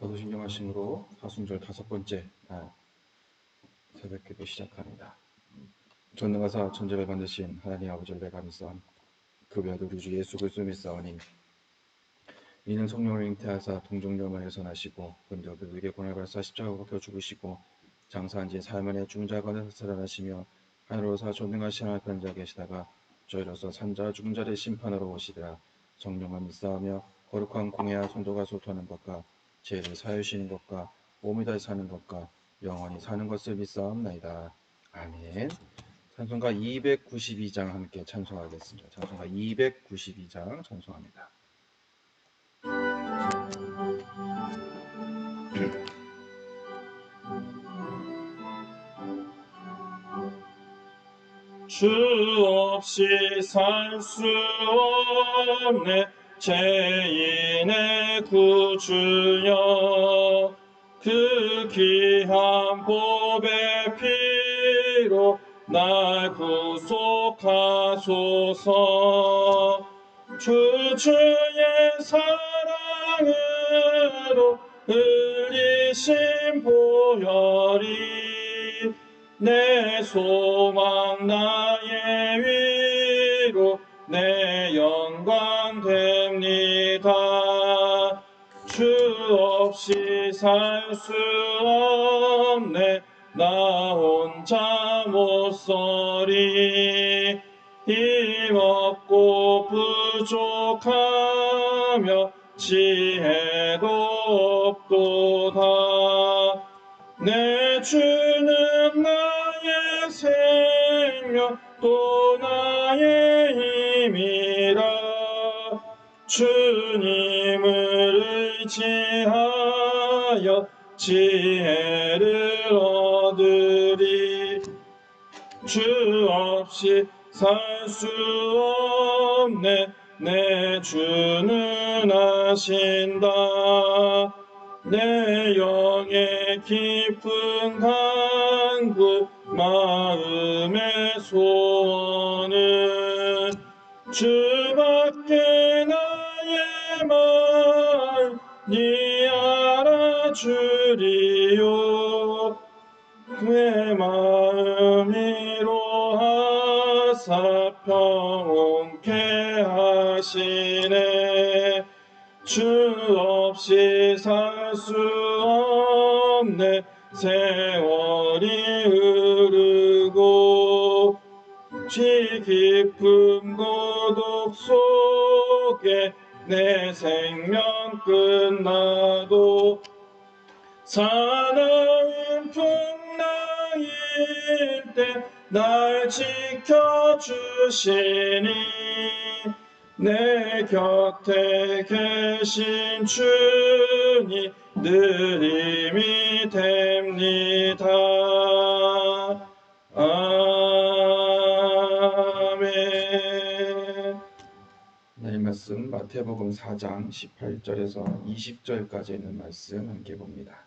거두신경 말씀으로 사순절 5번째 새벽기도 시작합니다. 전능하사 천지를 만드신 하나님 아버지를 내가 믿사오니 그 외아들 우리 주 예수 그리스도 믿사오니 이는 성령을 잉태하사 동정녀만에서 나시고 본적들에게 고난을 받사 십자가로 겨 죽으시고 장사한 지 사흘 만에 죽은 자 가운데서 살아나시며 하늘로서 전능하신 하나님 편자 계시다가 저희로서 산자 죽은 자를 심판하러 오시리라. 성령을 믿사오며 거룩한 공예와 성도가 소통하는 것과 죄를 사하시는 것과 몸이 다시 사는 것과 영원히 사는 것을 믿사옵나이다. 아멘. 찬송가 292장 함께 찬송하겠습니다. 찬송가 292장 찬송합니다. 주 없이 살 수 없네 죄인의 구주여, 그 귀한 보배 피로 날 구속하소서. 주의 사랑으로 흘리신 보혈이 내 소망 나의 위로 내 영광 됩니다. 주 없이 살 수 없네 나 혼자 못 서리. 힘없고 부족하며 지혜도 없도다. 내 주는 나의 생명 또 나의 힘이라. 주님을 의지하여 지혜를 얻으리. 주 없이 살 수 없네 내 주는 아신다. 내 영의 깊은 간구 마음의 소원은 주밖에 나의 마음이 알아주리요. 내 마음 위로하사 평온케 하시네. 주 없이 살 수 없네 세월이 흐르고 지 깊은 고독 속에 내 생명 끝나도 사나운 풍랑일 때 날 지켜주시니 내 곁에 계신 주님 늘 힘이 됩니다. 아멘. 하나님 말씀 마태복음 4장 18절에서 20절까지 있는 말씀 함께 봅니다.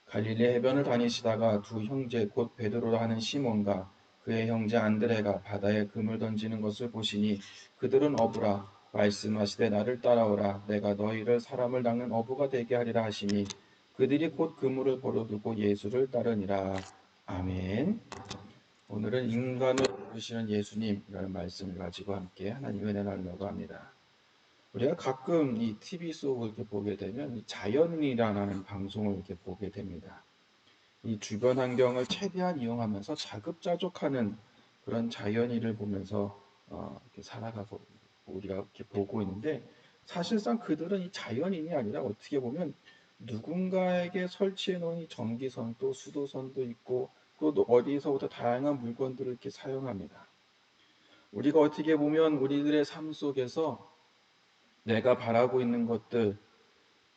갈릴리 해변을 다니시다가 두 형제 곧 베드로라 하는 시몬과 그의 형제 안드레가 바다에 그물 던지는 것을 보시니 그들은 어부라. 말씀하시되 나를 따라오라. 내가 너희를 사람을 낚는 어부가 되게 하리라 하시니 그들이 곧 그물을 버려두고 예수를 따르니라. 아멘. 오늘은 인간을 부르시는 예수님이라는 말씀을 가지고 함께 하나님의 은혜를 나누려고 합니다. 우리가 가끔 이 TV 속을 이렇게 보게 되면 자연이라는 방송을 이렇게 보게 됩니다. 이 주변 환경을 최대한 이용하면서 자급자족하는 그런 자연인을 보면서 이렇게 살아가고 우리가 이렇게 보고 있는데, 사실상 그들은 이 자연인이 아니라 어떻게 보면 누군가에게 설치해 놓은 이 전기선도 수도선도 있고 또 어디서부터 다양한 물건들을 이렇게 사용합니다. 우리가 어떻게 보면 우리들의 삶 속에서 내가 바라고 있는 것들,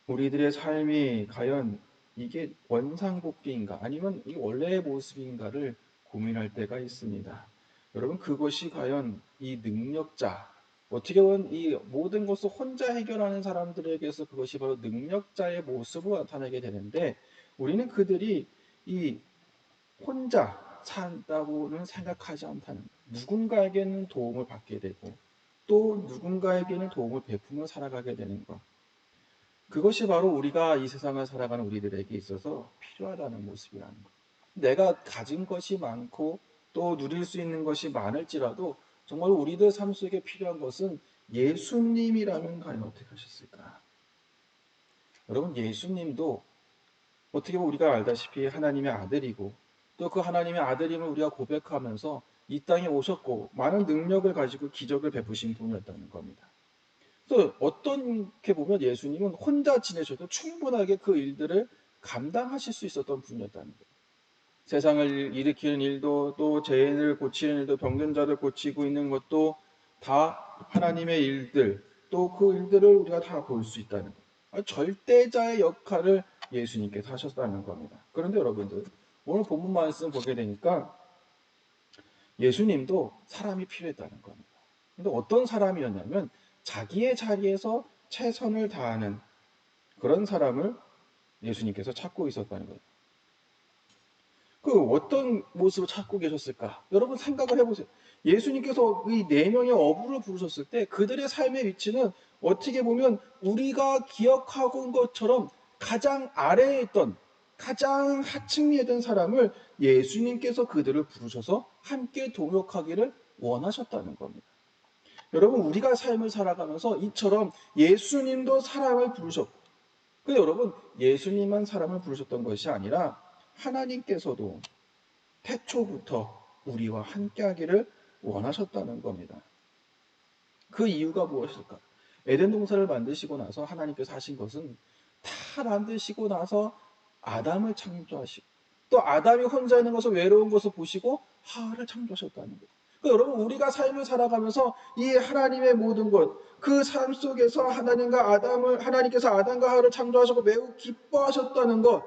우리들의 삶이 과연 이게 원상복귀인가 아니면 이 원래의 모습인가를 고민할 때가 있습니다. 여러분, 그것이 과연 이 능력자, 어떻게 보면 이 모든 것을 혼자 해결하는 사람들에게서 그것이 바로 능력자의 모습으로 나타나게 되는데, 우리는 그들이 이 혼자 산다고는 생각하지 않다는 거예요. 누군가에게는 도움을 받게 되고 또 누군가에게는 도움을 베풀며 살아가게 되는 것. 그것이 바로 우리가 이 세상을 살아가는 우리들에게 있어서 필요하다는 모습이라는 거예요. 내가 가진 것이 많고 또 누릴 수 있는 것이 많을지라도 정말 우리들 삶 속에 필요한 것은 예수님이라면 과연 어떻게 하셨을까? 여러분, 예수님도 어떻게 보면 우리가 알다시피 하나님의 아들이고 또 그 하나님의 아들임을 우리가 고백하면서 이 땅에 오셨고 많은 능력을 가지고 기적을 베푸신 분이었다는 겁니다. 또 어떻게 보면 예수님은 혼자 지내셔도 충분하게 그 일들을 감당하실 수 있었던 분이었다는 거예요. 세상을 일으키는 일도 또 죄인을 고치는 일도 병든 자를 고치고 있는 것도 다 하나님의 일들 또 그 일들을 우리가 다 볼 수 있다는 거예요. 절대자의 역할을 예수님께서 하셨다는 겁니다. 그런데 여러분들 오늘 본문 말씀 보게 되니까 예수님도 사람이 필요했다는 겁니다. 근데 어떤 사람이었냐면 자기의 자리에서 최선을 다하는 그런 사람을 예수님께서 찾고 있었다는 거예요. 그 어떤 모습을 찾고 계셨을까? 여러분 생각을 해보세요. 예수님께서 이 네 명의 어부를 부르셨을 때 그들의 삶의 위치는 어떻게 보면 우리가 기억하고 온 것처럼 가장 아래에 있던 가장 하층미에 있던 사람을 예수님께서 그들을 부르셔서 함께 동역하기를 원하셨다는 겁니다. 여러분 우리가 삶을 살아가면서 이처럼 예수님도 사람을 부르셨고 근데 여러분 예수님만 사람을 부르셨던 것이 아니라 하나님께서도 태초부터 우리와 함께하기를 원하셨다는 겁니다. 그 이유가 무엇일까? 에덴 동산을 만드시고 나서 하나님께서 하신 것은 다 만드시고 나서 아담을 창조하시고 또 아담이 혼자 있는 것을 외로운 것을 보시고 하와를 창조하셨다는 거예요. 그러니까 여러분 우리가 삶을 살아가면서 이 하나님의 모든 것, 그 삶 속에서 하나님께서 아담과 하와를 창조하셨고 매우 기뻐하셨다는 것,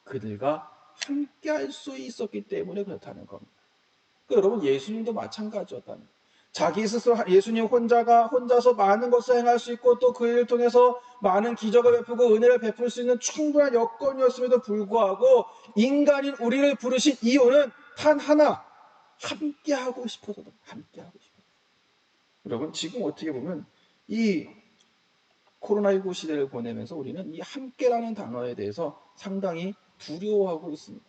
그들과 함께할 수 있었기 때문에 그렇다는 겁니다. 그러니까 여러분 예수님도 마찬가지였다는 거예요. 자기 스스로 예수님 혼자서 많은 것을 행할 수 있고 또 그 일을 통해서 많은 기적을 베푸고 은혜를 베풀 수 있는 충분한 여건이었음에도 불구하고 인간인 우리를 부르신 이유는 단 하나 함께하고 싶어서 함께하고 싶어서. 여러분 지금 어떻게 보면 이 코로나19 시대를 보내면서 우리는 이 함께라는 단어에 대해서 상당히 두려워하고 있습니다.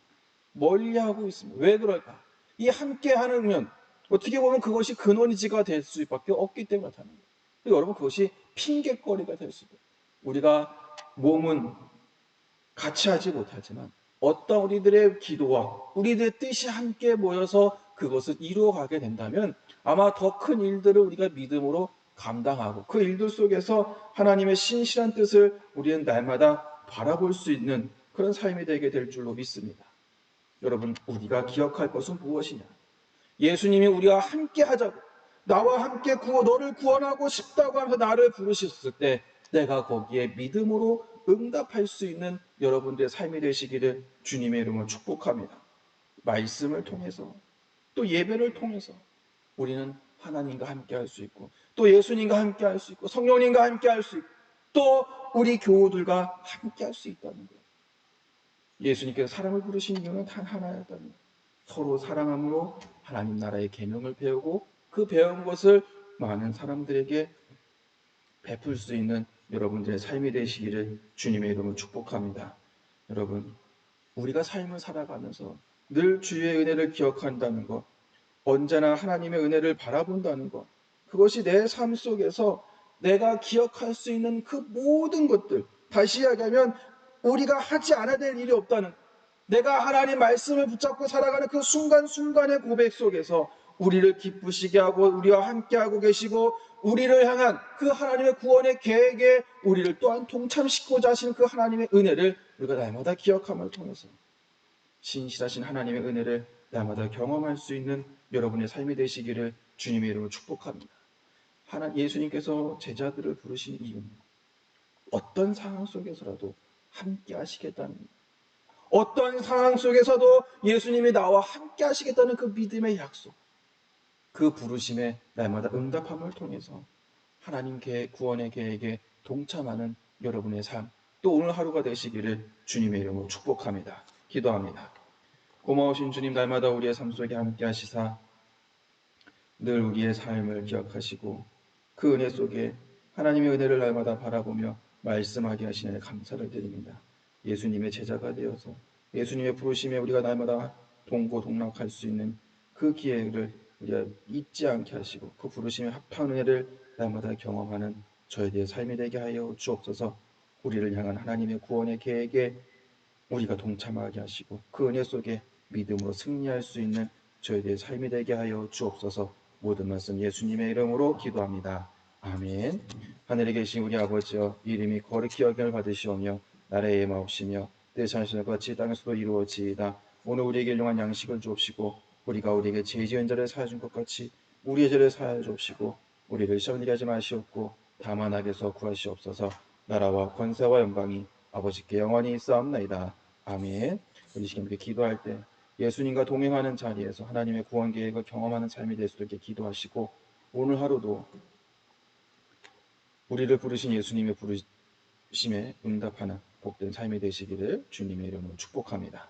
멀리하고 있습니다. 왜 그럴까? 이 함께하는 면 어떻게 보면 그것이 근원이지가 될 수밖에 없기 때문에 그렇다는 거예요. 여러분 그것이 핑계거리가 될 수도. 우리가 몸은 같이 하지 못하지만 어떤 우리들의 기도와 우리들의 뜻이 함께 모여서 그것을 이루어가게 된다면 아마 더 큰 일들을 우리가 믿음으로 감당하고 그 일들 속에서 하나님의 신실한 뜻을 우리는 날마다 바라볼 수 있는 그런 삶이 되게 될 줄로 믿습니다. 여러분 우리가 기억할 것은 무엇이냐? 예수님이 우리와 함께 하자고 나와 함께 너를 구원하고 싶다고 하면서 나를 부르셨을 때 내가 거기에 믿음으로 응답할 수 있는 여러분들의 삶이 되시기를 주님의 이름으로 축복합니다. 말씀을 통해서 또 예배를 통해서 우리는 하나님과 함께 할 수 있고 또 예수님과 함께 할 수 있고 성령님과 함께 할 수 있고 또 우리 교우들과 함께 할 수 있다는 거예요. 예수님께서 사람을 부르신 이유는 단 하나였다는 거예요. 서로 사랑함으로 하나님 나라의 계명을 배우고 그 배운 것을 많은 사람들에게 베풀 수 있는 여러분들의 삶이 되시기를 주님의 이름으로 축복합니다. 여러분, 우리가 삶을 살아가면서 늘 주의 은혜를 기억한다는 것, 언제나 하나님의 은혜를 바라본다는 것, 그것이 내 삶 속에서 내가 기억할 수 있는 그 모든 것들, 다시 이야기하면 우리가 하지 않아야 될 일이 없다는 것, 내가 하나님 말씀을 붙잡고 살아가는 그 순간순간의 고백 속에서 우리를 기쁘시게 하고 우리와 함께하고 계시고 우리를 향한 그 하나님의 구원의 계획에 우리를 또한 동참시키고자 하시는 그 하나님의 은혜를 우리가 날마다 기억함을 통해서 신실하신 하나님의 은혜를 날마다 경험할 수 있는 여러분의 삶이 되시기를 주님의 이름으로 축복합니다. 예수님께서 제자들을 부르신 이유는 어떤 상황 속에서라도 함께 하시겠다는 어떤 상황 속에서도 예수님이 나와 함께 하시겠다는 그 믿음의 약속, 그 부르심에 날마다 응답함을 통해서 하나님 구원의 계획에 동참하는 여러분의 삶, 또 오늘 하루가 되시기를 주님의 이름으로 축복합니다. 기도합니다. 고마우신 주님, 날마다 우리의 삶 속에 함께 하시사 늘 우리의 삶을 기억하시고 그 은혜 속에 하나님의 은혜를 날마다 바라보며 말씀하게 하시니 감사를 드립니다. 예수님의 제자가 되어서 예수님의 부르심에 우리가 날마다 동고동락할 수 있는 그 기회를 우리가 잊지 않게 하시고 그 부르심에 합한 은혜를 날마다 경험하는 저희들의 삶이 되게 하여 주옵소서. 우리를 향한 하나님의 구원의 계획에 우리가 동참하게 하시고 그 은혜 속에 믿음으로 승리할 수 있는 저희들의 삶이 되게 하여 주옵소서. 모든 말씀 예수님의 이름으로 기도합니다. 아멘. 하늘에 계신 우리 아버지여, 이름이 거룩히 여김을 받으시오며 나라의 마옵시며 뜻이 하시는 것 같이 땅에서도 이루어지이다. 오늘 우리에게 일용할 양식을 주옵시고 우리가 우리에게 죄 지은 자를 사하여 준 것 같이 우리의 죄를 사하여 주옵시고 우리를 시험에 하지 마시옵고 다만 악에서 구하시옵소서. 나라와 권세와 영광이 아버지께 영원히 있사옵나이다. 아멘. 우리 지금 이렇게 기도할 때 예수님과 동행하는 자리에서 하나님의 구원 계획을 경험하는 삶이 될 수 있게 기도하시고 오늘 하루도 우리를 부르신 예수님의 부르심에 응답하는 복된 삶이 되시기를 주님의 이름으로 축복합니다.